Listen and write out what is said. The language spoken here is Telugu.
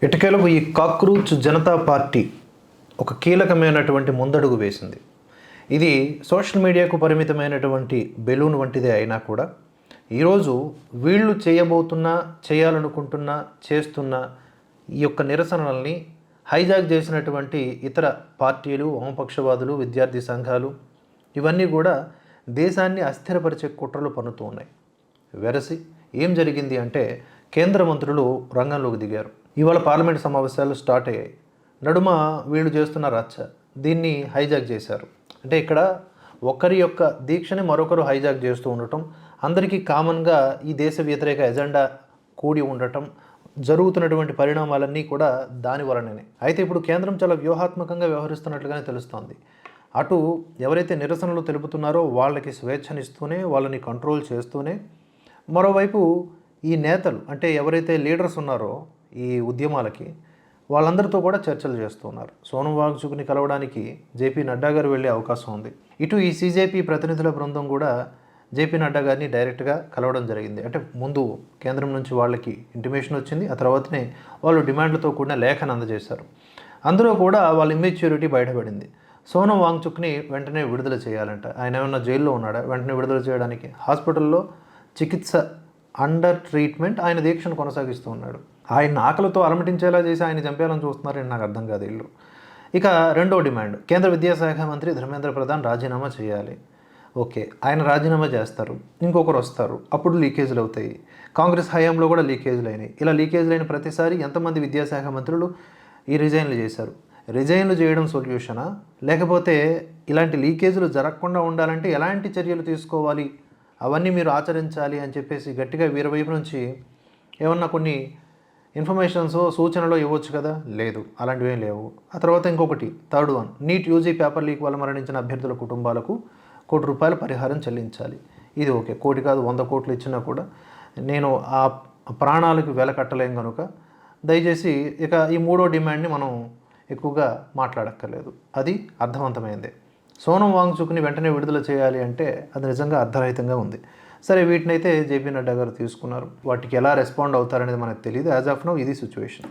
ఎట్టకేలకు ఈ కాక్రోచ్ జనతా పార్టీ ఒక కీలకమైనటువంటి ముందడుగు వేసింది. ఇది సోషల్ మీడియాకు పరిమితమైనటువంటి బెలూన్ వంటిదే అయినా కూడా ఈరోజు వీళ్ళు చేయాలనుకుంటున్న చేస్తున్న ఈ యొక్క నిరసనల్ని హైజాక్ చేసినటువంటి ఇతర పార్టీలు, వామపక్షవాదులు, విద్యార్థి సంఘాలు ఇవన్నీ కూడా దేశాన్ని అస్థిరపరిచే కుట్రలు పన్నుతూ ఉన్నాయి. వెరసి ఏం జరిగింది అంటే కేంద్ర మంత్రులు రంగంలోకి దిగారు. ఇవాళ పార్లమెంట్ సమావేశాలు స్టార్ట్ అయ్యాయి. నడుమ వీళ్ళు చేస్తున్న రచ్చ దీన్ని హైజాక్ చేశారు. అంటే ఇక్కడ ఒకరి యొక్క దీక్షని మరొకరు హైజాక్ చేస్తూ ఉండటం, అందరికీ కామన్గా ఈ దేశ వ్యతిరేక ఎజెండా కూడి ఉండటం, జరుగుతున్నటువంటి పరిణామాలన్నీ కూడా దాని వలననే. అయితే ఇప్పుడు కేంద్రం చాలా వ్యూహాత్మకంగా వ్యవహరిస్తున్నట్లుగానే తెలుస్తోంది. అటు ఎవరైతే నిరసనలు తెలుపుతున్నారో వాళ్ళకి స్వేచ్ఛనిస్తూనే, వాళ్ళని కంట్రోల్ చేస్తూనే, మరోవైపు ఈ నేతలు అంటే ఎవరైతే లీడర్స్ ఉన్నారో ఈ ఉద్యమాలకి వాళ్ళందరితో కూడా చర్చలు చేస్తున్నారు. సోనం వాంగ్చుక్ని కలవడానికి జేపీ నడ్డా గారు వెళ్ళే అవకాశం ఉంది. ఇటు ఈ సీజేపీ ప్రతినిధుల బృందం కూడా జేపీ నడ్డా గారిని డైరెక్ట్గా కలవడం జరిగింది. అంటే ముందు కేంద్రం నుంచి వాళ్ళకి ఇంటిమేషన్ వచ్చింది, ఆ తర్వాతనే వాళ్ళు డిమాండ్లతో కూడిన లేఖను అందజేశారు. అందులో కూడా వాళ్ళ ఇమ్మెచ్యూరిటీ బయటపడింది. సోనం వాంగ్చుక్ని వెంటనే విడుదల చేయాలంట. ఆయన ఏమన్నా జైల్లో ఉన్నాడా? వెంటనే విడుదల చేయడానికి హాస్పిటల్లో చికిత్స అండర్ ట్రీట్మెంట్, ఆయన దీక్షను కొనసాగిస్తూ ఉన్నాడు. ఆయన ఆకలితో అలమటించేలా చేసి ఆయన చంపేయాలని చూస్తున్నారని నాకు అర్థం కాదు వీళ్ళు. ఇక రెండో డిమాండ్, కేంద్ర విద్యాశాఖ మంత్రి ధర్మేంద్ర ప్రధాన్ రాజీనామా చేయాలి. ఓకే, ఆయన రాజీనామా చేస్తారు, ఇంకొకరు వస్తారు, అప్పుడు లీకేజీలు అవుతాయి. కాంగ్రెస్ హయాంలో కూడా లీకేజీలు అయినాయి. ఇలా లీకేజీలు అయిన ప్రతిసారి ఎంతమంది విద్యాశాఖ మంత్రులు ఈ రిజైన్లు చేశారు? రిజైన్లు చేయడం సొల్యూషనా? లేకపోతే ఇలాంటి లీకేజీలు జరగకుండా ఉండాలంటే ఎలాంటి చర్యలు తీసుకోవాలి, అవన్నీ మీరు ఆచరించాలి అని చెప్పేసి గట్టిగా వీరి వైపు నుంచి ఏమన్నా కొన్ని ఇన్ఫర్మేషన్స్, సూచనలు ఇవ్వచ్చు కదా? లేదు, అలాంటివి ఏం లేవు. ఆ తర్వాత ఇంకొకటి third one, NEET UG paper leak వల్ల మరణించిన అభ్యర్థుల కుటుంబాలకు ₹1 కోటి పరిహారం చెల్లించాలి. ఇది ఓకే, 1 కోటి కాదు 100 కోట్లు ఇచ్చినా కూడా నేను ఆ ప్రాణాలకు వెల కట్టలేం కనుక దయచేసి ఇక ఈ మూడో డిమాండ్ని మనం ఎక్కువగా మాట్లాడక్కర్లేదు. అది అర్థవంతమైందే. సోనం వాంగ్చుక్ని వెంటనే విడుదల చేయాలి అంటే అది నిజంగా అర్థరహితంగా ఉంది. సరే, వీటినైతే జేపీ నడ్డా గారు తీసుకున్నారు. వాటికి ఎలా రెస్పాండ్ అవుతారనేది మనకు తెలియదు. యాజ్ ఆఫ్ నౌ ఇది సిచ్యువేషన్.